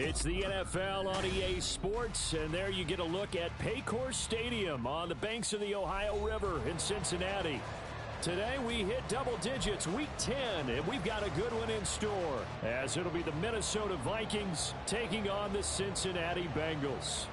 It's the NFL on EA Sports, and there you get a look at Paycor Stadium on the banks of the Ohio River in Cincinnati. Today we hit double digits, week 10, and we've got a good one in store, as it'll be the Minnesota Vikings taking on the Cincinnati Bengals.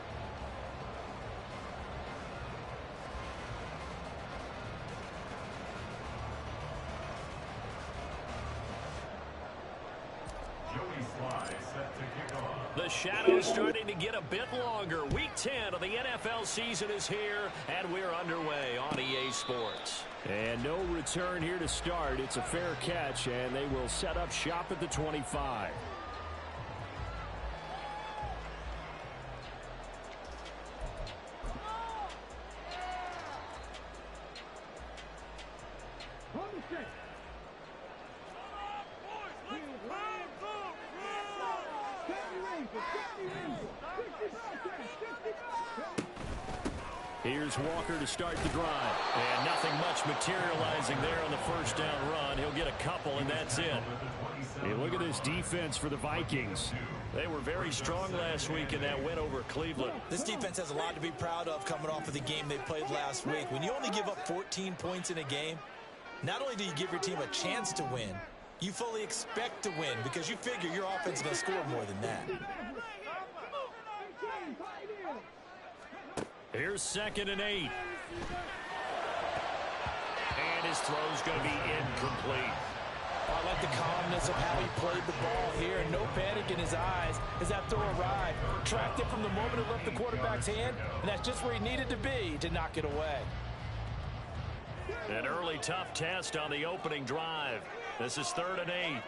The shadow's starting to get a bit longer. Week 10 of the NFL season is here, and we're underway on EA Sports. And no return here to start. It's a fair catch, and they will set up shop at the 25. Here's Walker to start the drive. And nothing much materializing there on the first down run. He'll get a couple, and that's it. Hey, look at this defense for the Vikings. They were very strong last week in that win over Cleveland. This defense has a lot to be proud of coming off of the game they played last week. When you only give up 14 points in a game, not only do you give your team a chance to win, you fully expect to win because you figure your offense is going to score more than that. Here's 2nd and 8. And his throw's going to be incomplete. I like the calmness of how he played the ball here. No panic in his eyes as that throw arrived. Tracked it from the moment it left the quarterback's hand, and that's just where he needed to be to knock it away. An early tough test on the opening drive. This is 3rd and 8.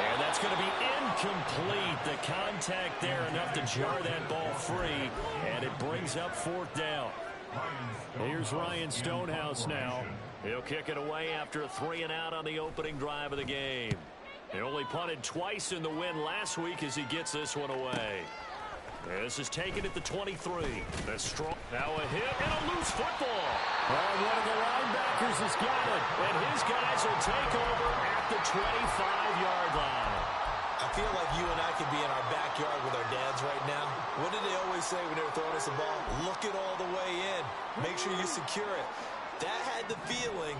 And that's going to be incomplete. The contact there enough to jar that ball free, and it brings up 4th down. Here's Ryan Stonehouse now. He'll kick it away after a 3-and-out on the opening drive of the game. He only punted twice in the win last week as he gets this one away. This is taken at the 23. The strong. Now a hit and a loose football. And one of the linebackers has got it. And his guys will take over at the 25-yard line. I feel like you and I could be in our backyard with our dads right now. What did they always say when they were throwing us the ball? Look it all the way in. Make sure you secure it. That had the feeling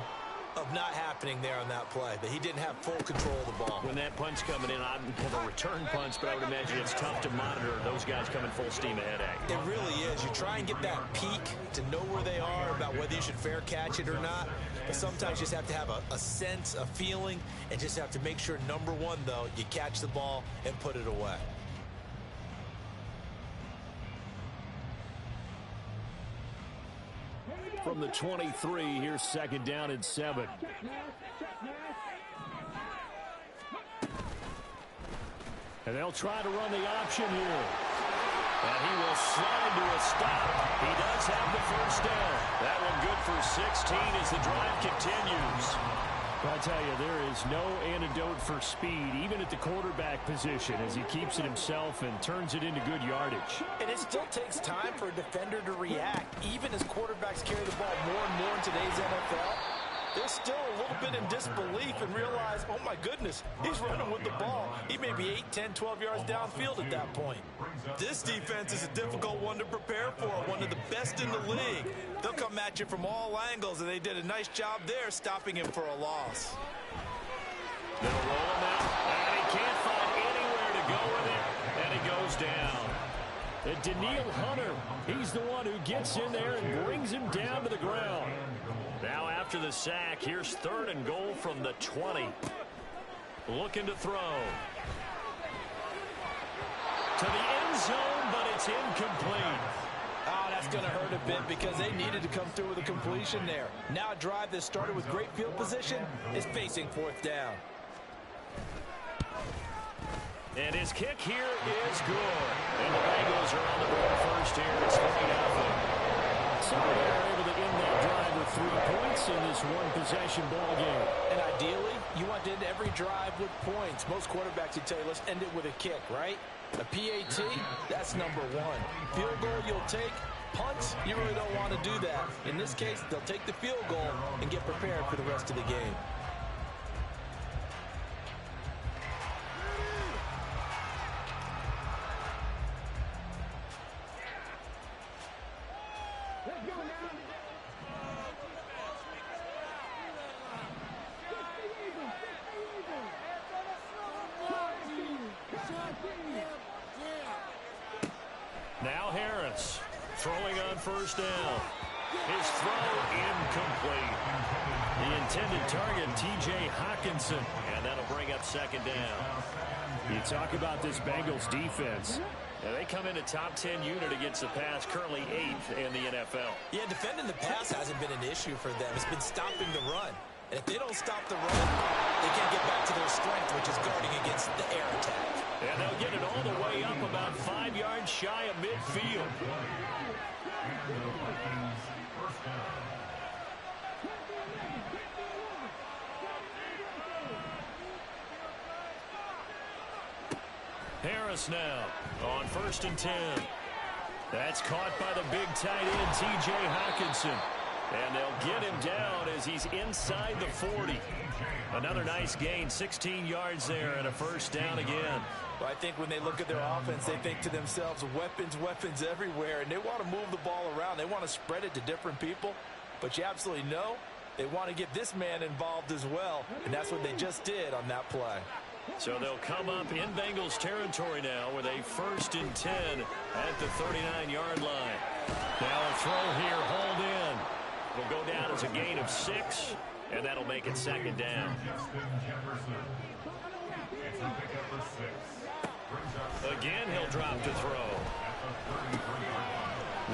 of not happening there on that play, that he didn't have full control of the ball. When that punch coming in, I don't have a return punch, but I would imagine it's tough to monitor those guys coming full steam ahead at you. It really is. You try and get that peek to know where they are, about whether you should fair catch it or not. But sometimes you just have to have a sense, a feeling, and just have to make sure, number one, though, you catch the ball and put it away. From the 23, here's 2nd down and 7. And they'll try to run the option here. And he will slide to a stop. He does have the first down. That one good for 16 as the drive continues. I tell you, there is no antidote for speed, even at the quarterback position, as he keeps it himself and turns it into good yardage. And it still takes time for a defender to react, even as quarterbacks carry the ball more and more in today's NFL. They're still a little bit in disbelief and realize, oh my goodness, he's running with the ball. He may be 8, 10, 12 yards downfield at that point. This defense is a difficult one to prepare for, one of the best in the league. They'll come at you from all angles, and they did a nice job there stopping him for a loss. They'll roll him out, and he can't find anywhere to go with it, and he goes down. And Daniil Hunter, he's the one who gets in there and brings him down to the ground. Now after the sack, here's 3rd and goal from the 20. Looking to throw. To the end zone, but it's incomplete. Oh, that's going to hurt a bit because they needed to come through with a completion there. Now a drive that started with great field position is facing 4th down. And his kick here is good. And the Bengals are on the board first here. It's 3-0. So they're able to end that drive with 3 points in this one-possession ball game. And ideally, you want to end every drive with points. Most quarterbacks would tell you, let's end it with a kick, right? A PAT, that's number one. Field goal you'll take. Punts, you really don't want to do that. In this case, they'll take the field goal and get prepared for the rest of the game. Now Harris throwing on first down. His throw incomplete. The intended target, T.J. Hawkinson, and that'll bring up second down. You talk about this Bengals defense. Now they come in a top 10 unit against the pass, currently 8th in the NFL. Yeah, defending the pass hasn't been an issue for them. It's been stopping the run. And if they don't stop the run, they can't get back to their strength, which is guarding against the air attack. And they'll get it all the way up about 5 yards shy of midfield. Harris now on 1st and 10. That's caught by the big tight end, T.J. Hawkinson. And they'll get him down as he's inside the 40. Another nice gain, 16 yards there, and a first down again. Well, I think when they look at their offense, they think to themselves, weapons, weapons everywhere, and they want to move the ball around. They want to spread it to different people, but you absolutely know they want to get this man involved as well, and that's what they just did on that play. So they'll come up in Bengals territory now with a 1st and 10 at the 39-yard line. Now a throw here, hauled in. It'll go down as a gain of 6, and that'll make it second down. Again, he'll drop to throw.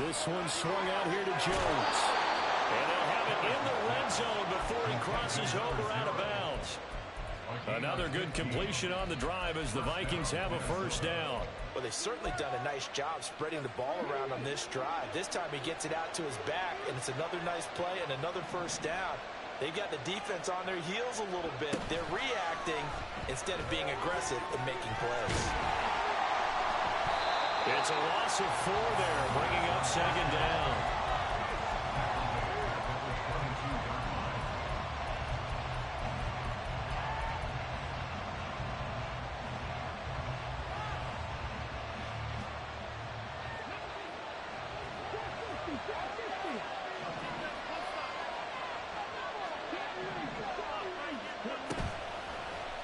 This one swung out here to Jones. And they'll have it in the red zone before he crosses over out of bounds. Another good completion on the drive as the Vikings have a first down. Well, they've certainly done a nice job spreading the ball around on this drive. This time he gets it out to his back, and it's another nice play and another first down. They've got the defense on their heels a little bit. They're reacting instead of being aggressive and making plays. It's a loss of 4 there, bringing up second down.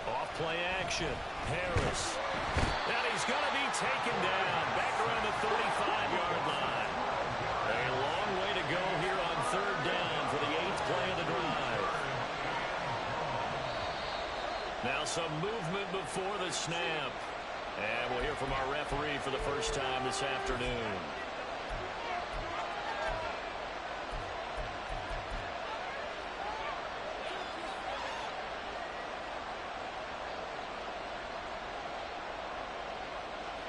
Off-play action. Harris. And he's going to be taken down back around the 35-yard line. A long way to go here on 3rd down for the 8th play of the drive. Now some movement before the snap. And we'll hear from our referee for the first time this afternoon.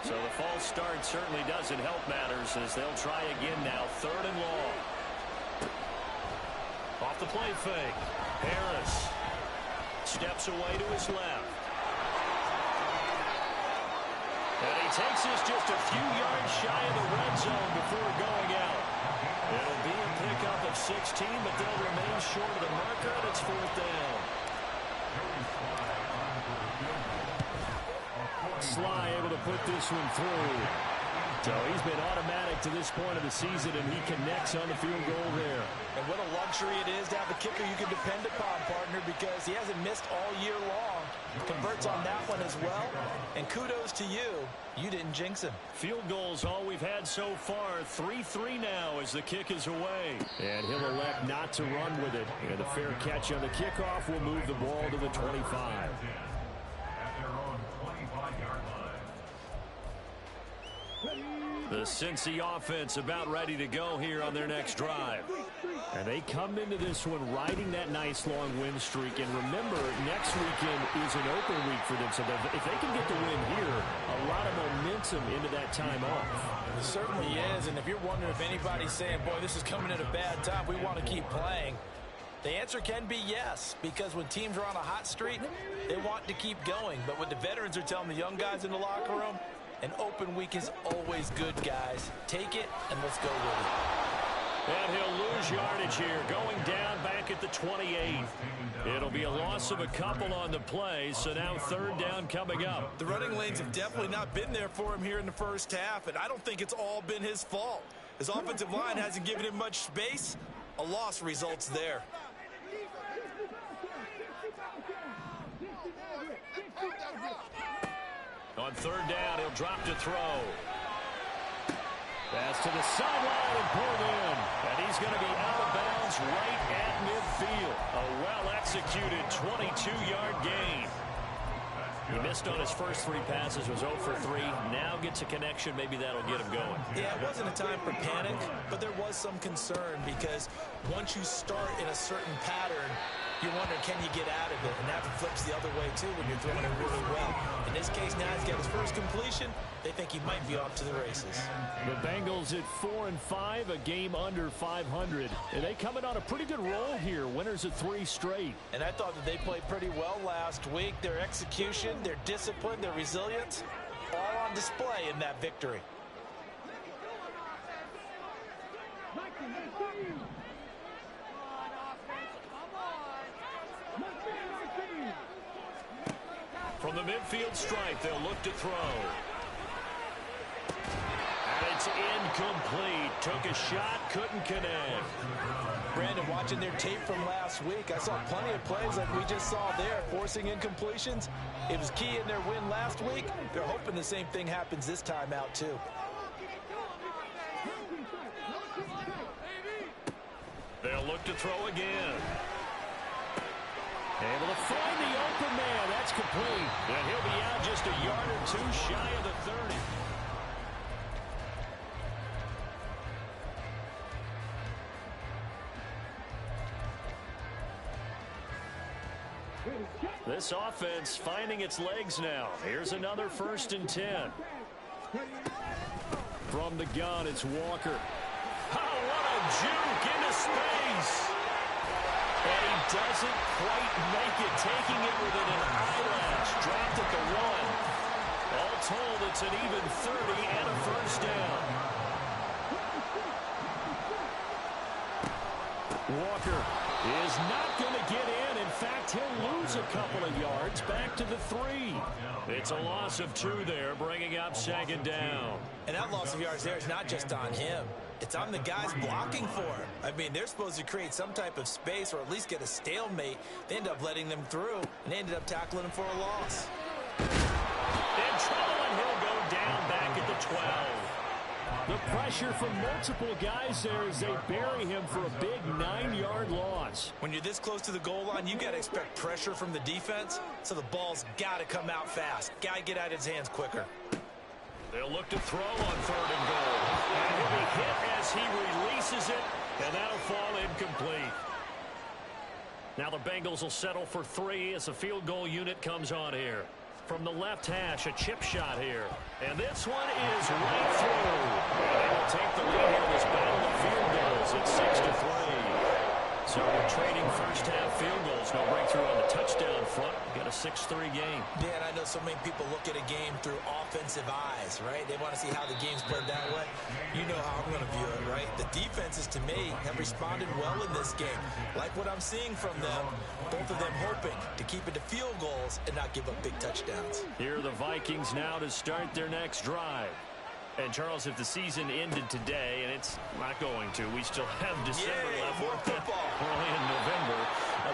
So the false start certainly doesn't help matters as they'll try again now. 3rd and long. Off the play fake. Harris steps away to his left. And he takes this just a few yards shy of the red zone before going out. It'll be a pickup of 16, but they'll remain short of the marker, and it's 4th down. Sly able to put this one through. So he's been automatic to this point of the season, and he connects on the field goal there. And what a luxury it is to have a kicker you can depend upon, partner, because he hasn't missed all year long. Converts on that one as well. And kudos to you. You didn't jinx him. Field goals all we've had so far. 3-3 now as the kick is away. And he'll elect not to run with it. And the fair catch on the kickoff will move the ball to the 25. The Cincy offense about ready to go here on their next drive. And they come into this one riding that nice long win streak. And remember, next weekend is an open week for them. So if they can get the win here, a lot of momentum into that time off. It certainly is. And if you're wondering if anybody's saying, boy, this is coming at a bad time, we want to keep playing, the answer can be yes, because when teams are on a hot streak, they want to keep going. But what the veterans are telling the young guys in the locker room, an open week is always good, guys. Take it, and let's go with it. And he'll lose yardage here, going down back at the 28. It'll be a loss of a couple on the play, so now third down coming up. The running lanes have definitely not been there for him here in the first half, and I don't think it's all been his fault. His offensive line hasn't given him much space. A loss results there. On third down, he'll drop to throw. Pass to the sideline and pulled in. And he's going to be out of bounds right at midfield. A well-executed 22-yard gain. He missed on his first three passes, was 0 for 3. Now gets a connection. Maybe that'll get him going. Yeah, it wasn't a time for panic, but there was some concern because once you start in a certain pattern, you wonder, can you get out of it? And that flips the other way, too, when you're throwing it really well. In this case, now he's got his first completion. They think he might be off to the races. The Bengals at 4-5, a game under 500. And they coming on a pretty good roll here. Winners of 3 straight. And I thought that they played pretty well last week. Their execution, their discipline, their resilience, all on display in that victory. From the midfield stripe, they'll look to throw. And it's incomplete. Took a shot, couldn't connect. Brandon, watching their tape from last week, I saw plenty of plays like we just saw there, forcing incompletions. It was key in their win last week. They're hoping the same thing happens this time out, too. They'll look to throw again. Able to find the open man. That's complete. And he'll be out just a yard or 2 shy of the 30. This offense finding its legs now. Here's another 1st and 10. From the gun, it's Walker. Oh, what a juke into space. And he doesn't quite make it, taking it within an eyelash. Dropped at the 1. All told, it's an even 30 and a first down. Walker is not going to get in. In fact, he'll lose a couple of yards back to the 3. It's a loss of 2 there, bringing up 2nd down. And that loss of yards there is not just on him. It's on the guys blocking for him. I mean, they're supposed to create some type of space or at least get a stalemate. They end up letting them through, and they ended up tackling him for a loss. In trouble, and he'll go down back at the 12. The pressure from multiple guys there as they bury him for a big 9-yard loss. When you're this close to the goal line, you got to expect pressure from the defense, so the ball's got to come out fast. Got to get out of his hands quicker. They'll look to throw on 3rd and goal. And he'll be hit as he releases it, and that'll fall incomplete. Now the Bengals will settle for 3 as the field goal unit comes on here. From the left hash, a chip shot here. And this one is right through. And they will take the lead in this battle of field goals at 6-3. So we're trading first half field goals. No breakthrough on the touchdown front. Got a 6-3 game. Dan, I know so many people look at a game through offensive eyes, right? They want to see how the game's played that way. You know how I'm going to view it, right? The defenses, to me, have responded well in this game. Like what I'm seeing from them, both of them hoping to keep it to field goals and not give up big touchdowns. Here are the Vikings now to start their next drive. And, Charles, if the season ended today, and it's not going to, we still have December left. More football. Early in November.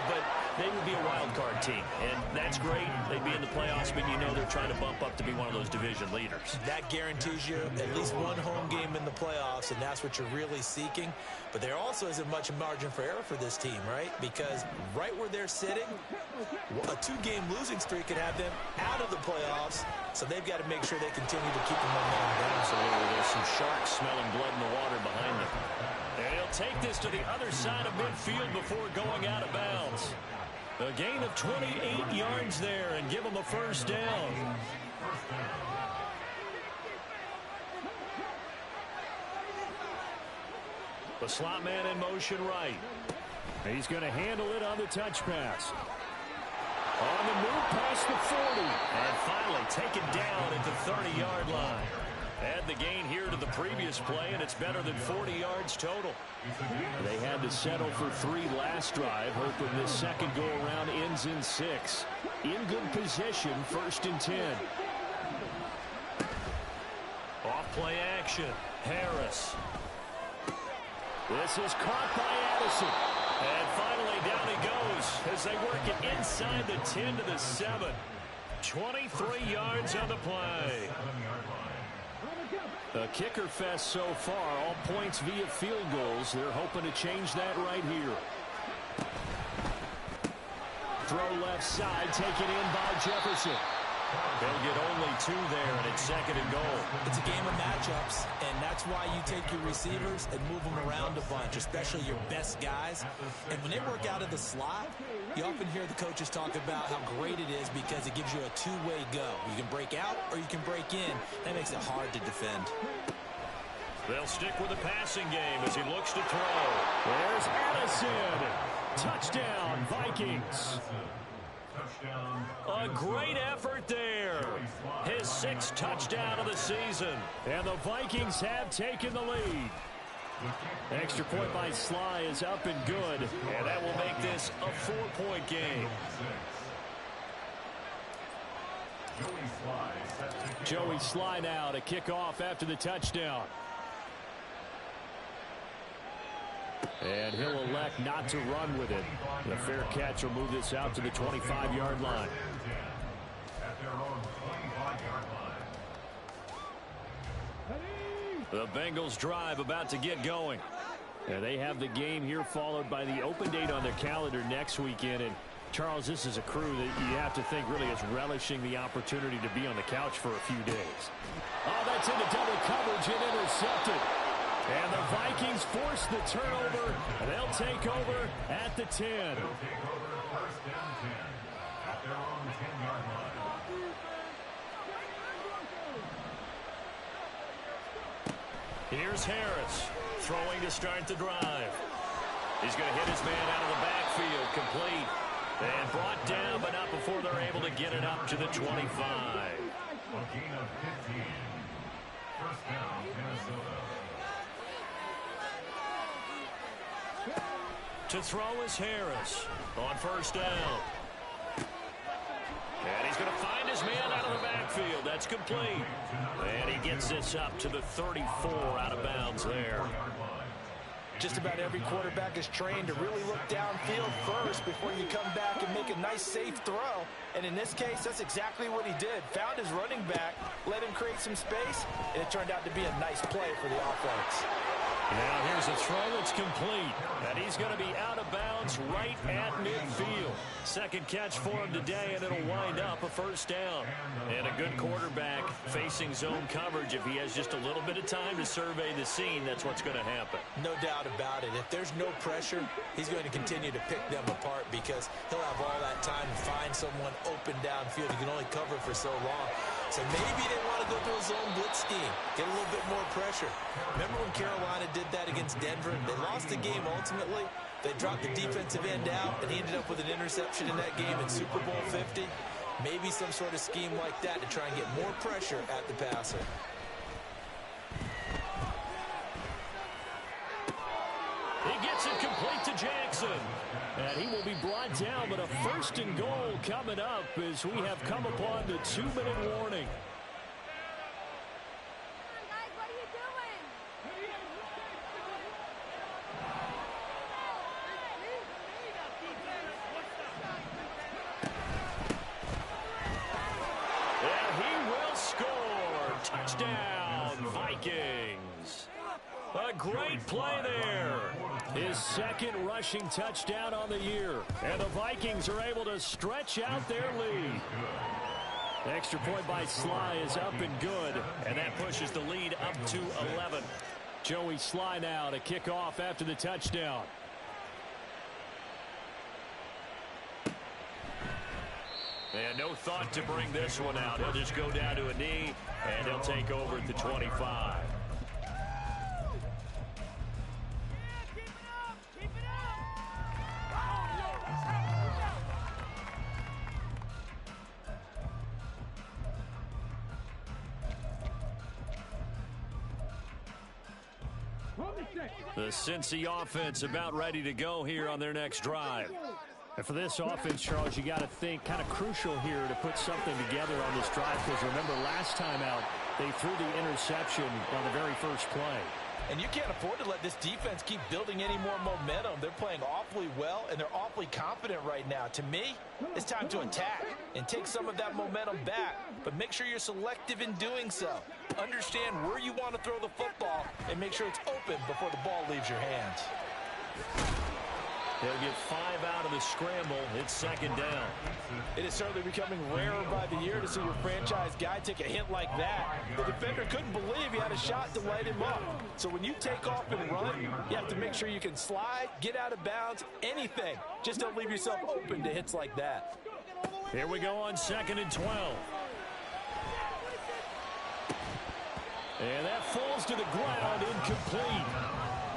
But they would be a wild card team, and that's great. They'd be in the playoffs, but you know they're trying to bump up to be one of those division leaders. That guarantees you at least one home game in the playoffs, and that's what you're really seeking. But there also isn't much margin for error for this team, right? Because right where they're sitting, a 2-game losing streak could have them out of the playoffs, so they've got to make sure they continue to keep the momentum down. Absolutely. There's some sharks smelling blood in the water behind them. And he'll take this to the other side of midfield before going out of bounds. A gain of 28 yards there and give him a first down. The slot man in motion right. He's going to handle it on the touch pass. On the move past the 40. And finally taken down at the 30-yard line. Add the gain here to the previous play, and it's better than 40 yards total. They had to settle for 3 last drive, hoping this second go-around ends in 6. In good position, 1st and 10. Off play action. Harris. This is caught by Addison. And finally down he goes as they work it inside the 10 to the 7. 23 yards on the play. A kicker fest so far, all points via field goals. They're hoping to change that right here. Throw left side, taken in by Jefferson. They'll get only 2 there, and it's 2nd and goal. It's a game of matchups, and that's why you take your receivers and move them around a bunch, especially your best guys. And when they work out of the slot, you often hear the coaches talk about how great it is because it gives you a 2-way go. You can break out or you can break in. That makes it hard to defend. They'll stick with the passing game as he looks to throw. There's Addison. Touchdown, Vikings. A great effort there. His 6th touchdown of the season. And the Vikings have taken the lead. Extra point by Sly is up and good. And that will make this a 4-point game. Joey Sly now to kick off after the touchdown. And he'll elect not to run with it. The fair catch will move this out to the 25-yard line. The Bengals drive about to get going. And they have the game here followed by the open date on their calendar next weekend. And Charles, this is a crew that you have to think really is relishing the opportunity to be on the couch for a few days. Oh, that's into double coverage and intercepted. And the Vikings force the turnover. They'll take over at the 10. Here's Harris throwing to start the drive. He's going to hit his man out of the backfield, complete. And brought down, but not before they're able to get it up to the 25. A gain of 15. First down, Minnesota. To throw is Harris on first down. And he's going to find his man out of the backfield. That's complete. And he gets this up to the 34 out of bounds there. Just about every quarterback is trained to really look downfield first before you come back and make a nice, safe throw. And in this case, that's exactly what he did. Found his running back, let him create some space, and it turned out to be a nice play for the offense. Now here's a throw that's complete. And he's going to be out of bounds right at midfield. Second catch for him today, and it'll wind up a first down. And a good quarterback facing zone coverage. If he has just a little bit of time to survey the scene, that's what's going to happen. No doubt about it. If there's no pressure, he's going to continue to pick them apart because he'll have all that time to find someone open downfield. He can only cover for so long. So maybe they want to go to a zone blitz scheme, get a little bit more pressure. Remember when Carolina did that against Denver? They lost the game ultimately. They dropped the defensive end out, and he ended up with an interception in that game in Super Bowl 50. Maybe some sort of scheme like that to try and get more pressure at the passer. He gets it complete to Jackson. And he will be brought down, but a first and goal coming up as we have come upon the 2-minute warning. Guys, what are you doing? And he will score. Touchdown, Vikings. A great play there. His second rushing touchdown on the year. And the Vikings are able to stretch out their lead. The extra point by Sly is up and good. And that pushes the lead up to 11. Joey Sly now to kick off after the touchdown. And no thought to bring this one out. He'll just go down to a knee, and he'll take over at the 25. The Cincy offense about ready to go here on their next drive. And for this offense, Charles, you got to think kind of crucial here to put something together on this drive, because remember last time out they threw the interception on the very first play. And you can't afford to let this defense keep building any more momentum. They're playing awfully well, and they're awfully confident right now. To me, it's time to attack and take some of that momentum back, but make sure you're selective in doing so. Understand where you want to throw the football and make sure it's open before the ball leaves your hands. They'll get 5 out of the scramble. It's second down. It is certainly becoming rarer by the year to see your franchise guy take a hit like that. The defender couldn't believe he had a shot to light him up. So when you take off and run, you have to make sure you can slide, get out of bounds, anything. Just don't leave yourself open to hits like that. Here we go on 2nd and 12. And that falls to the ground, incomplete.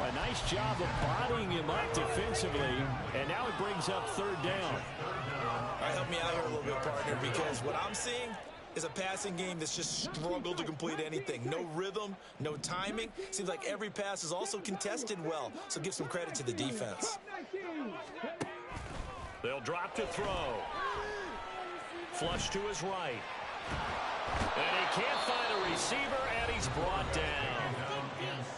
A nice job of bodying him up defensively, and now it brings up 3rd down. All right, help me out here a little bit, partner, because what I'm seeing is a passing game that's just struggled to complete anything. No rhythm, no timing. Seems like every pass is also contested well, so give some credit to the defense. They'll drop to throw. Flush to his right. And he can't find a receiver, and he's brought down.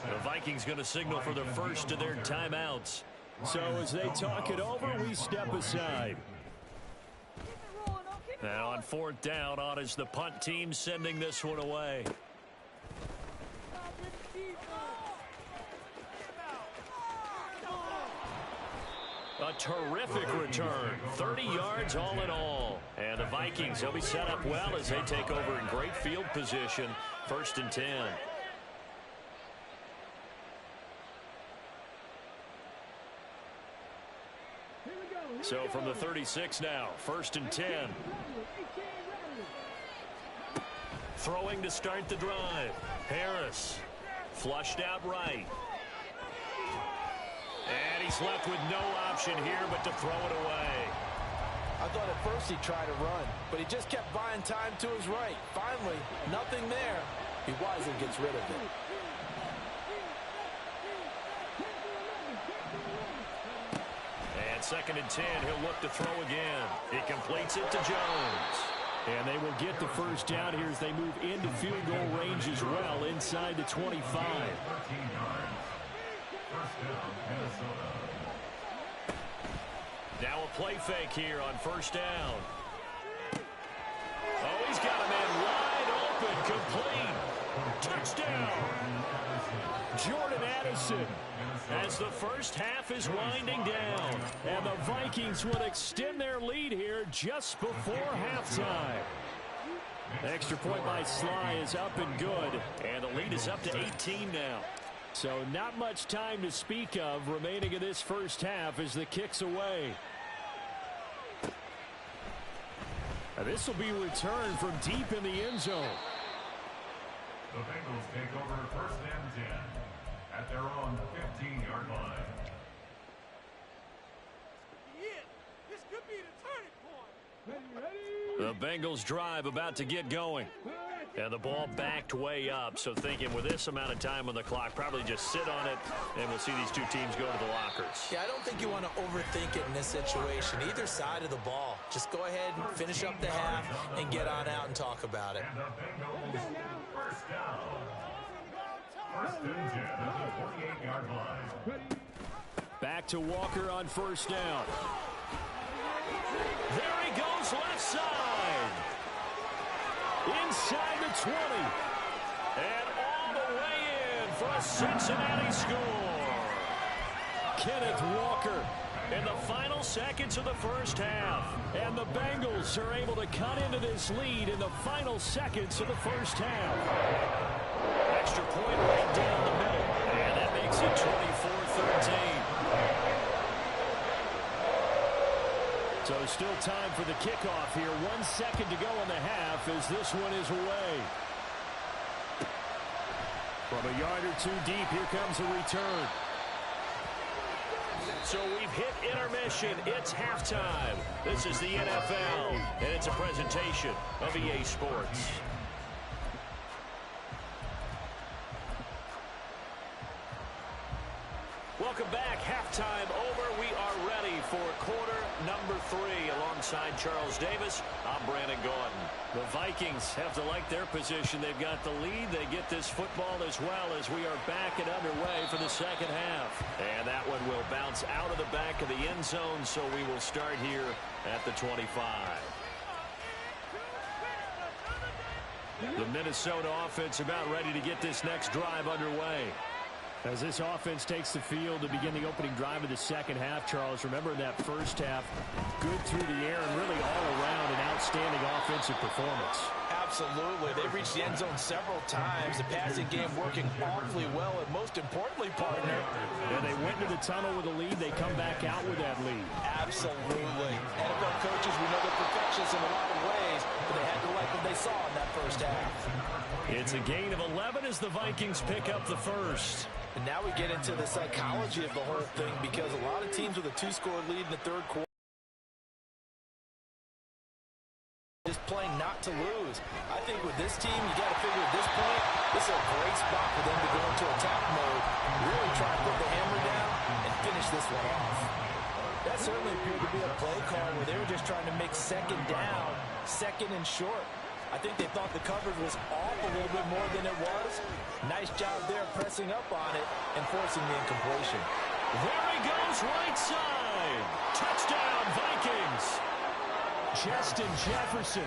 The Vikings going to signal for the first of their timeouts. So as they talk it over, we step aside. Now on 4th down, on is the punt team sending this one away. A terrific return. 30 yards all in all. And the Vikings, they'll be set up well as they take over in great field position. 1st and 10. So from the 36 now, 1st and 10. Throwing to start the drive. Harris flushed out right. And he's left with no option here but to throw it away. I thought at first he'd try to run, but he just kept buying time to his right. Finally, nothing there. He wisely gets rid of it. And 2nd and 10, he'll look to throw again. He completes it to Jones. And they will get the first down here as they move into field goal range as well, inside the 25. Now a play fake here on 1st down. Oh, he's got a man wide open, complete. Touchdown. Jordan Addison, as the first half is winding down, and the Vikings would extend their lead here just before halftime. The extra point by Sly is up and good, and the lead is up to 18 now. So not much time to speak of remaining in this first half as the kick's away. Now this will be returned from deep in the end zone. The Bengals take over 1st and 10 at their own 15-yard line. This could be the turning point. The Bengals drive about to get going. And the ball backed way up, so thinking with this amount of time on the clock, probably just sit on it, and we'll see these two teams go to the lockers. Yeah, I don't think you want to overthink it in this situation. Either side of the ball. Just go ahead and finish up the half and get on out and talk about it. And the Bengals first down. 1st and 10 at the 48-yard line. Back to Walker on 1st down. There he goes left side. inside the 20. And all the way in for a Cincinnati score. Kenneth Walker in the final seconds of the first half. And the Bengals are able to cut into this lead in the final seconds of the first half. Extra point right down the middle. And that makes it 24-13. So still time for the kickoff here. 1 second to go in the half as this one is away. From a yard or two deep, here comes a return. So we've hit intermission. It's halftime. This is the NFL, and it's a presentation of EA Sports. Welcome back. Halftime over. We are ready for quarter number 3. Alongside Charles Davis, I'm Brandon Gordon. The Vikings have to like their position. They've got the lead. They get this football as well as we are back and underway for the second half. And that one will bounce out of the back of the end zone, so we will start here at the 25. The Minnesota offense about ready to get this next drive underway. As this offense takes the field to begin the opening drive of the second half, Charles, remember in that first half, good through the air and really all around an outstanding offensive performance. Absolutely. They've reached the end zone several times. The passing game working awfully well, and most importantly, partner. And they went to the tunnel with a lead. They come back out with that lead. Absolutely. NFL coaches, we know they're perfectionists in a lot of ways, but they had to like what they saw in that first half. It's a gain of 11 as the Vikings pick up the first. And now we get into the psychology of the whole thing, because a lot of teams with a 2-score lead in the third quarter just playing not to lose. I think with this team, you got to figure at this point, this is a great spot for them to go into attack mode, really try to put the hammer down and finish this one off. That certainly appeared to be a play call where they were just trying to make second down, second and short. I think they thought the coverage was off a little bit more than it was. Nice job there pressing up on it and forcing the incompletion. There he goes, right side. Touchdown, Vikings. Justin Jefferson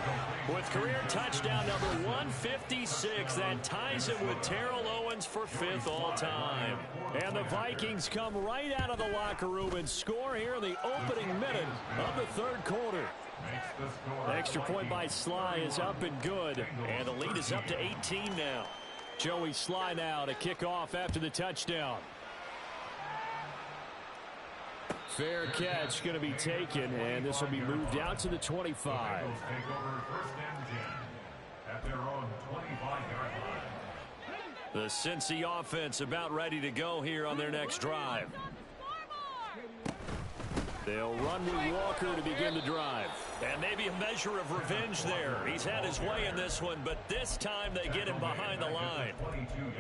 with career touchdown number 156. That ties him with Terrell Owens for 5th all-time. And the Vikings come right out of the locker room and score here in the opening minute of the third quarter. The extra point by Sly is up and good. And the lead is up to 18 now. Joey Sly now to kick off after the touchdown. Fair catch going to be taken, and this will be moved out to the 25. The Cincy offense about ready to go here on their next drive. They'll run with Walker to begin the drive. And maybe a measure of revenge there. He's had his way in this one, but this time they get him behind the line.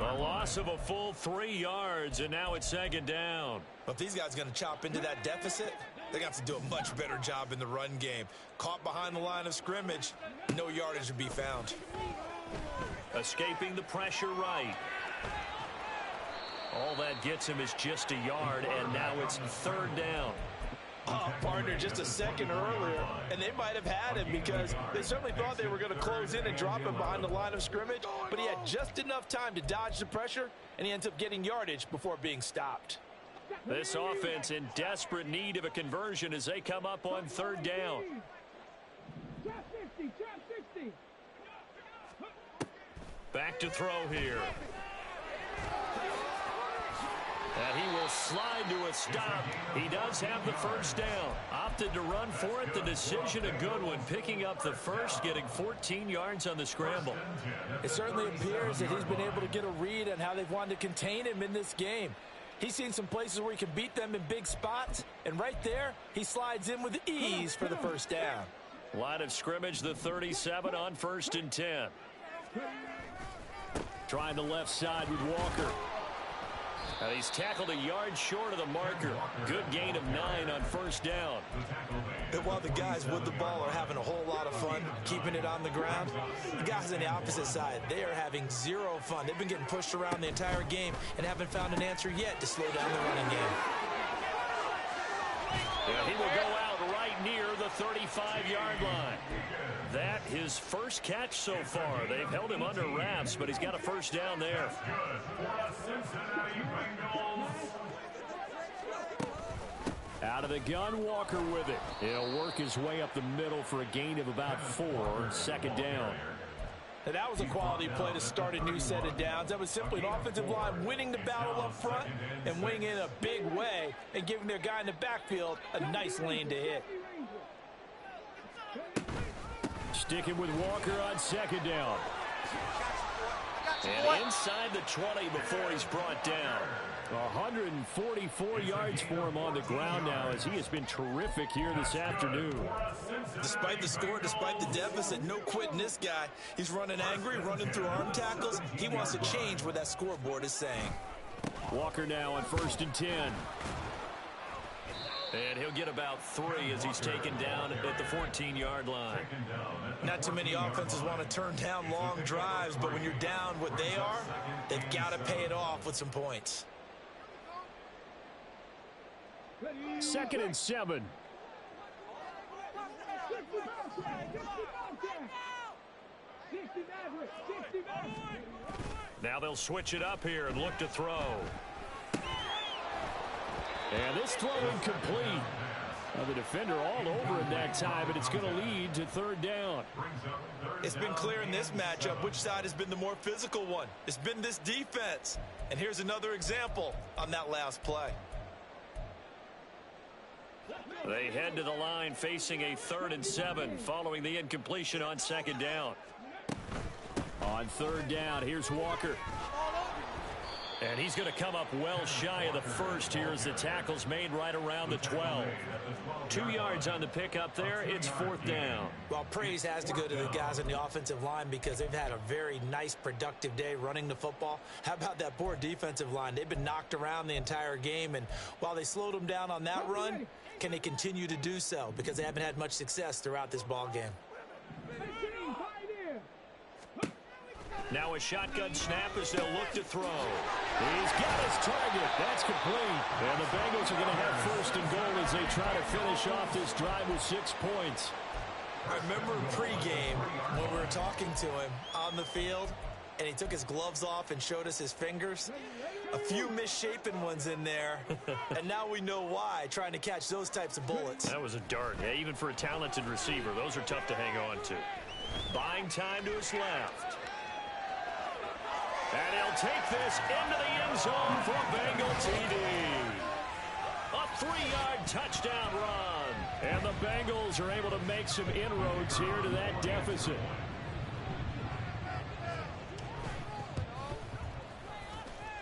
A loss of a full 3 yards, and now it's second down. Well, if these guys are going to chop into that deficit, they got to do a much better job in the run game. Caught behind the line of scrimmage, no yardage to be found. Escaping the pressure right. All that gets him is just a yard, and now it's third down. Oh, partner, just a second earlier, and they might have had him because they certainly thought they were going to close in and drop him behind the line of scrimmage, but he had just enough time to dodge the pressure, and he ends up getting yardage before being stopped. This offense in desperate need of a conversion as they come up on third down. Back to throw here. And he will slide to a stop. He does have the first down. Opted to run for it. The decision a good one. Picking up the first, getting 14 yards on the scramble. It certainly appears that he's been able to get a read on how they've wanted to contain him in this game. He's seen some places where he can beat them in big spots. And right there, he slides in with ease for the first down. Line of scrimmage, the 37 on 1st and 10. Trying the left side with Walker. And he's tackled a yard short of the marker. Good gain of 9 on first down. And while the guys with the ball are having a whole lot of fun keeping it on the ground, the guys on the opposite side, they are having zero fun. They've been getting pushed around the entire game and haven't found an answer yet to slow down the running game. Yeah, he will go out right near the 35-yard line. that his first catch so far. They've held him under wraps, but he's got a first down there. Out of the gun, Walker with it. He'll work his way up the middle for a gain of about 4, second down. And that was a quality play to start a new set of downs. That was simply an offensive line winning the battle up front and winning in a big way and giving their guy in the backfield a nice lane to hit. Sticking with Walker on second down. And inside the 20 before he's brought down. 144 yards for him on the ground now as he has been terrific here this afternoon. Despite the score, despite the deficit, no quitting this guy. He's running angry, running through arm tackles. He wants to change what that scoreboard is saying. Walker now on 1st and 10. And he'll get about 3 as he's taken down at the 14-yard line. Not too many offenses want to turn down long drives, but when you're down what they are, they've got to pay it off with some points. 2nd and 7. Now they'll switch it up here and look to throw. And this throw incomplete. The defender all over him that time, but it's going to lead to 3rd down. It's been clear in this matchup which side has been the more physical one. It's been this defense. And here's another example on that last play. They head to the line facing a 3rd and 7 following the incompletion on 2nd down. On 3rd down, here's Walker. And he's going to come up well shy of the first here as the tackle's made right around the 12. 2 yards on the pickup there. It's 4th down. Well, praise has to go to the guys on the offensive line because they've had a very nice, productive day running the football. How about that poor defensive line? They've been knocked around the entire game, and while they slowed them down on that run, can they continue to do so? Because they haven't had much success throughout this ball game. Now a shotgun snap as they'll look to throw. He's got his target. That's complete. And the Bengals are going to have 1st and goal as they try to finish off this drive with 6 points. I remember pregame when we were talking to him on the field, and he took his gloves off and showed us his fingers. A few misshapen ones in there, and now we know why, trying to catch those types of bullets. That was a dart. Yeah, even for a talented receiver, those are tough to hang on to. Buying time to his left. And he'll take this into the end zone for a Bengal TD. A 3-yard touchdown run. And the Bengals are able to make some inroads here to that deficit.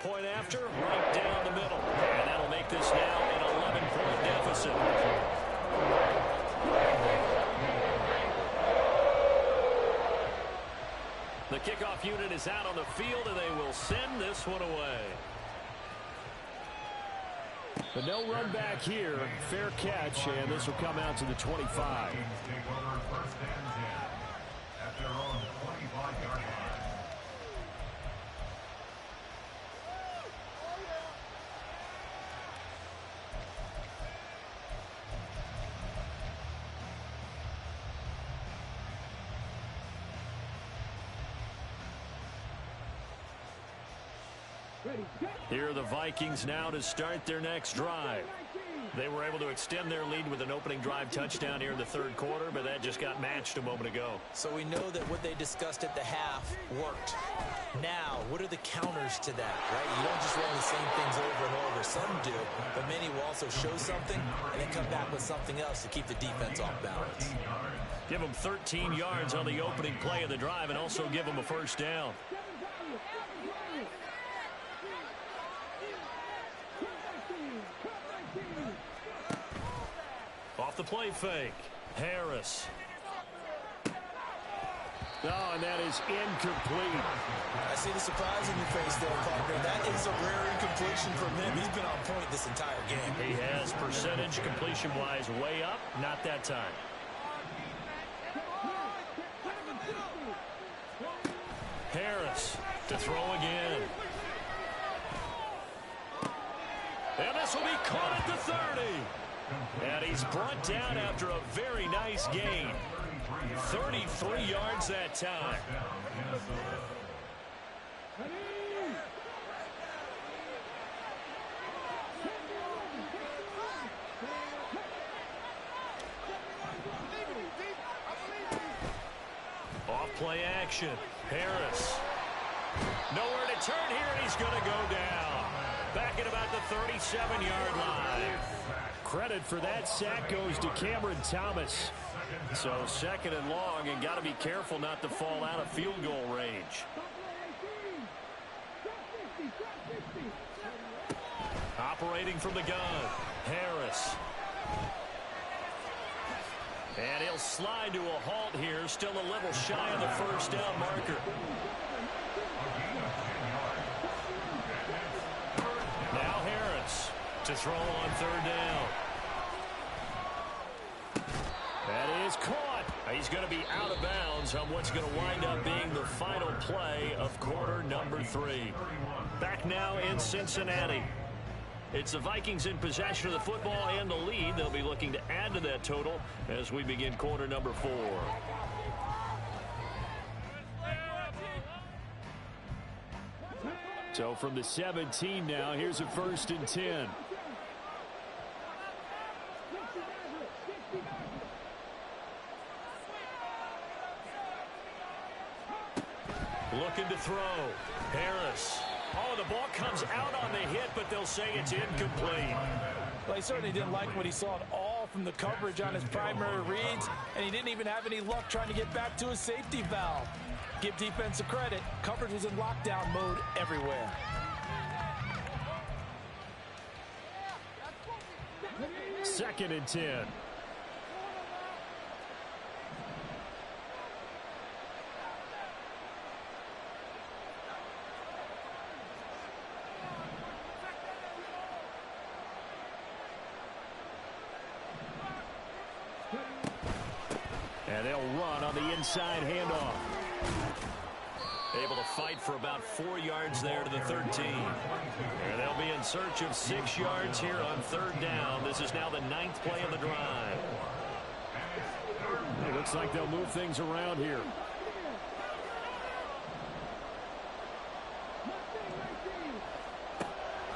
Point after, right down the middle. And that'll make this now an 11-point deficit. The kickoff unit is out on the field, and they will send this one away. But no run back here. Fair catch, and this will come out to the 25. Here are the Vikings now to start their next drive. They were able to extend their lead with an opening drive touchdown here in the 3rd quarter, but that just got matched a moment ago. So we know that what they discussed at the half worked. Now, what are the counters to that, right? You don't just run the same things over and over. Some do, but many will also show something and then come back with something else to keep the defense off balance. Give them 13 yards on the opening play of the drive and also give them a first down. Off the play fake. Harris. Oh, and that is incomplete. I see the surprise in your face there, partner. That is a rare incompletion from him. He's been on point this entire game. He has percentage completion-wise way up. Not that time. Harris to throw again. And this will be caught at the 30. And he's brought down after a very nice gain. 33 yards that time. Off play action. Harris. Nowhere to turn here, and he's going to go down. Back at about the 37-yard line. Credit for that sack goes to Cameron Thomas. So 2nd and long, and got to be careful not to fall out of field goal range. Operating from the gun, Harris. And he'll slide to a halt here, still a little shy of the first down marker. Now Harris to throw on 3rd down. That is caught. He's going to be out of bounds on what's going to wind up being the final play of quarter number 3. Back now in Cincinnati. It's the Vikings in possession of the football and the lead. They'll be looking to add to that total as we begin quarter number 4. So from the 17 now, here's a 1st and 10. Looking to throw. Harris. Oh, the ball comes out on the hit, but they'll say it's incomplete. Well, he certainly didn't like what he saw at all from the coverage on his primary reads, and he didn't even have any luck trying to get back to his safety valve. Give defense a credit. Coverage was in lockdown mode everywhere. Second and 10. And they'll run on the inside handoff. Able to fight for about 4 yards there to the 13. And they'll be in search of 6 yards here on 3rd down. This is now the 9th play of the drive. It looks like they'll move things around here.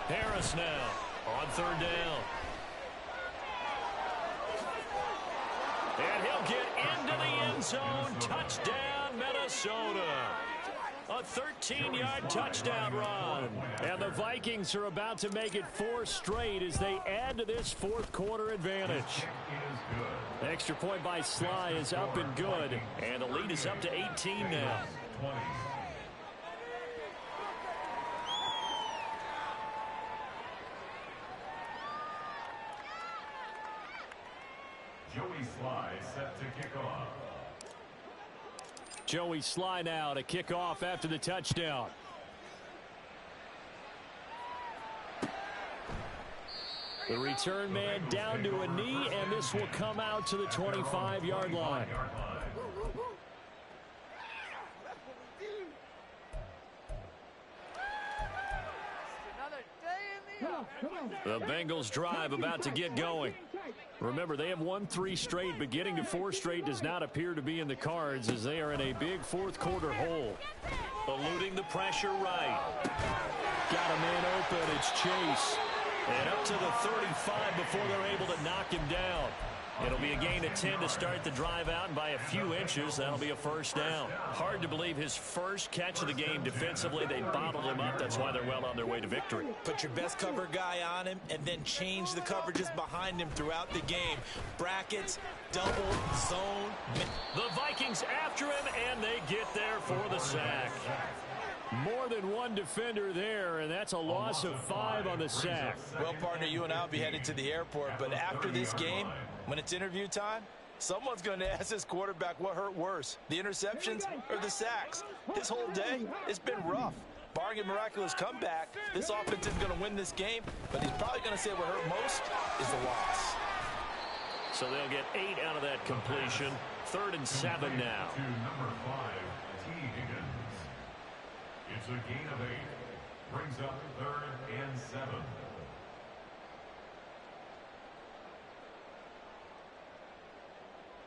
Harris now on 3rd down. And he'll get into the end zone. Touchdown, Minnesota. A 13-yard touchdown run. And the Vikings are about to make it 4 straight as they add to this 4th quarter advantage. Extra point by Sly is up and good. And the lead is up to 18 now. Joey Sly set to kick off. Joey Sly now to kick off after the touchdown. The return man down to a knee, and this will come out to the 25-yard line. The Bengals drive about to get going. Remember, they have won 3 straight, but getting to 4 straight does not appear to be in the cards as they are in a big 4th quarter hole. Eluding the pressure right. Got a man open. It's Chase. And up to the 35 before they're able to knock him down. It'll be a gain of 10 to start the drive out, and by a few inches, that'll be a 1st down. Hard to believe his first catch of the game defensively. They bottled him up. That's why they're well on their way to victory. Put your best cover guy on him and then change the coverages behind him throughout the game. Brackets, double, zone. The Vikings after him, and they get there for the sack. More than one defender there, and that's a loss of 5 on the sack. Well, partner, you and I will be headed to the airport, but after this game, when it's interview time, someone's going to ask this quarterback what hurt worse, the interceptions or the sacks. This whole day, it's been rough. Barring a miraculous comeback, this offense is going to win this game, but he's probably going to say what hurt most is the loss. So they'll get 8 out of that completion. 3rd and 7 now. To number 5, T. Higgins. It's a gain of 8. Brings up 3rd and 7.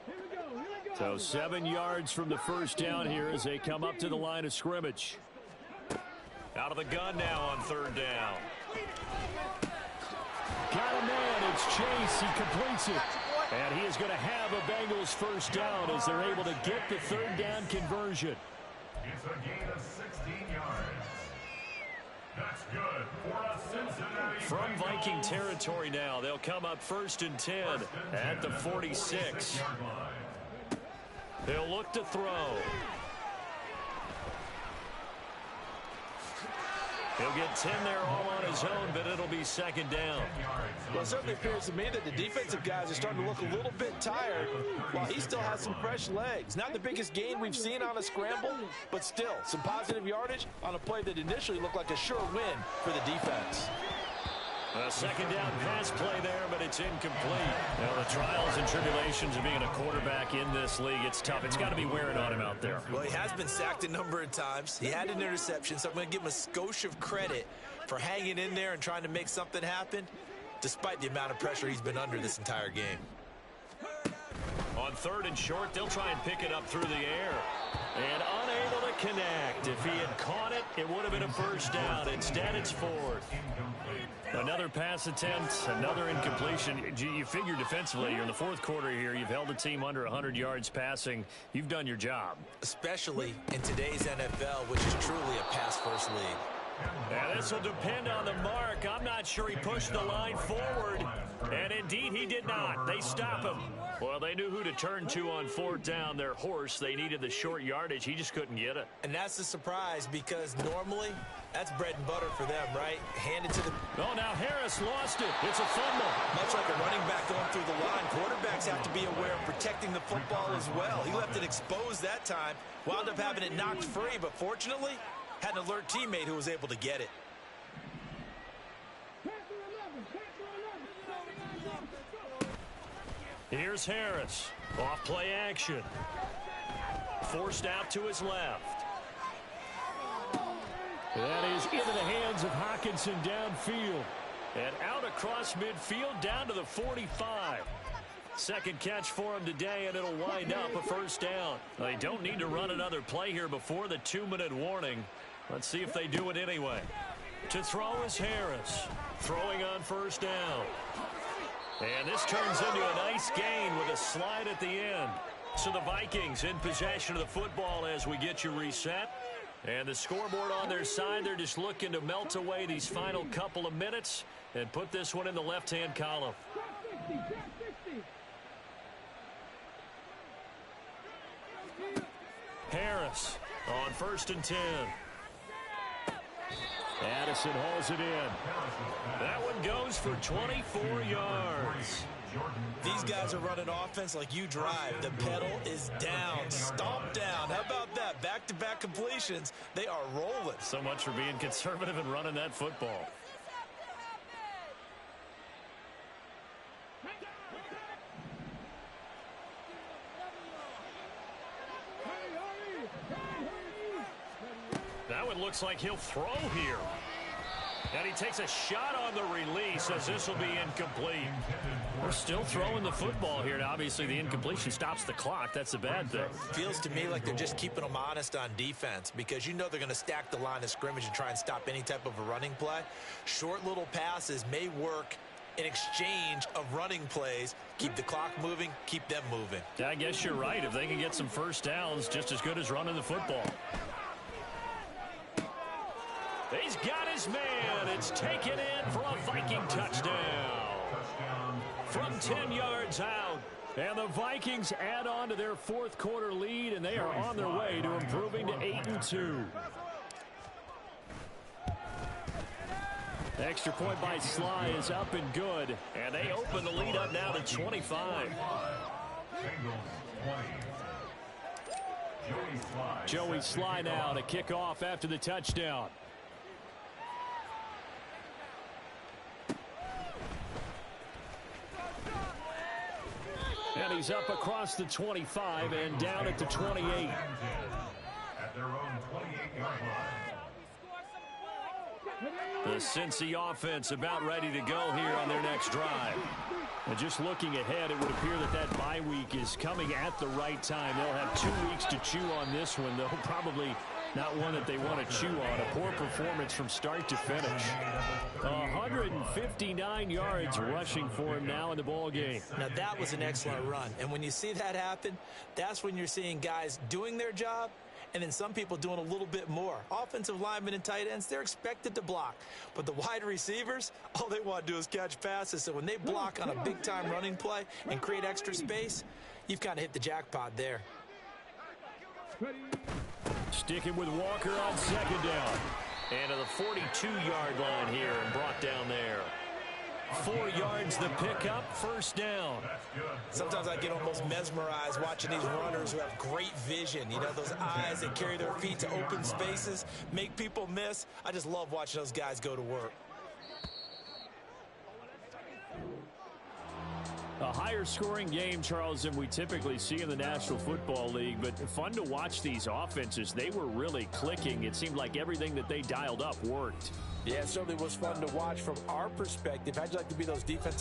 Here we go. So 7 yards from the first down here as they come up to the line of scrimmage. Out of the gun now on 3rd down. Got a man. It's Chase. He completes it. And he is going to have a Bengals first down as they're able to get the 3rd down conversion. It's a gain of 16 yards. That's good for a Cincinnati From Viking Bengals. territory now, they'll come up 1st and 10 at the 46. They'll look to throw. He'll get 10 there all on his own, but it'll be 2nd down. Well, it certainly appears to me that the defensive guys are starting to look a little bit tired while he still has some fresh legs. Not the biggest gain we've seen on a scramble, but still some positive yardage on a play that initially looked like a sure win for the defense. A 2nd down pass play there, but it's incomplete. Now, the trials and tribulations of being a quarterback in this league, it's tough. It's got to be wearing on him out there. Well, he has been sacked a number of times. He had an interception, so I'm going to give him a skosh of credit for hanging in there and trying to make something happen, despite the amount of pressure he's been under this entire game. On 3rd and short, they'll try and pick it up through the air. And unable to connect. If he had caught it, it would have been a first down. Instead, it's 4th. Another pass attempt, another incompletion. You figure defensively, you're in the 4th quarter here. You've held a team under 100 yards passing. You've done your job. Especially in today's NFL, which is truly a pass-first league. And this will depend on the mark. I'm not sure he pushed the line forward. And indeed, he did not. They stop him. Well, they knew who to turn to on 4th down. Their horse. They needed the short yardage. He just couldn't get it. And that's the surprise, because normally that's bread and butter for them, right? Hand it to the... Oh, now Harris lost it. It's a fumble. Much like a running back going through the line, quarterbacks have to be aware of protecting the football as well. He left it exposed that time, wound up having it knocked free, but fortunately, had an alert teammate who was able to get it. Here's Harris. Off play action. Forced out to his left. That is into the hands of Hockenson downfield. And out across midfield down to the 45. Second catch for him today, and it'll wind up a first down. They don't need to run another play here before the 2-minute warning. Let's see if they do it anyway. To throw is Harris. Throwing on first down. And this turns into a nice gain with a slide at the end. So the Vikings in possession of the football as we get you reset. And the scoreboard on their side, they're just looking to melt away these final couple of minutes and put this one in the left-hand column. Harris on 1st and 10. Addison hauls it in. That one goes for 24 yards. These guys are running offense like you drive. The pedal is down, stomped down. How about that? Back-to-back completions. They are rolling. So much for being conservative and running that football. That one looks like he'll throw here. And he takes a shot on the release as this will be incomplete. We're still throwing the football here. And obviously, the incompletion stops the clock. That's a bad thing. Feels to me like they're just keeping them honest on defense, because you know they're going to stack the line of scrimmage and try and stop any type of a running play. Short little passes may work in exchange of running plays. Keep the clock moving, keep them moving. I guess you're right. If they can get some first downs, just as good as running the football. He's got his man. It's taken in for a Viking touchdown. From 10 yards out. And the Vikings add on to their 4th quarter lead, and they are on their way to improving to 8-2. Extra point by Sly is up and good. And they open the lead up now to 25. Joey Sly now to kick off after the touchdown. And he's up across the 25 and down at the 28. At their own 28-yard line. The Cincy offense about ready to go here on their next drive. And just looking ahead, it would appear that bye week is coming at the right time. They'll have 2 weeks to chew on this one, though probably not one that they want to chew on. A poor performance from start to finish. 159 yards rushing for him now in the ball game. Now, that was an excellent run. And when you see that happen, that's when you're seeing guys doing their job and then some people doing a little bit more. Offensive linemen and tight ends, they're expected to block. But the wide receivers, all they want to do is catch passes. So when they block on a big-time running play and create extra space, you've kind of hit the jackpot there. Sticking with Walker on second down. And to the 42-yard line here and brought down there. 4 yards the pickup, first down. Sometimes I get almost mesmerized watching these runners who have great vision. You know, those eyes that carry their feet to open spaces, make people miss. I just love watching those guys go to work. A higher scoring game, Charles, than we typically see in the National Football League, but fun to watch these offenses. They were really clicking. It seemed like everything that they dialed up worked. Yeah, it certainly was fun to watch from our perspective. How'd you like to be those defensive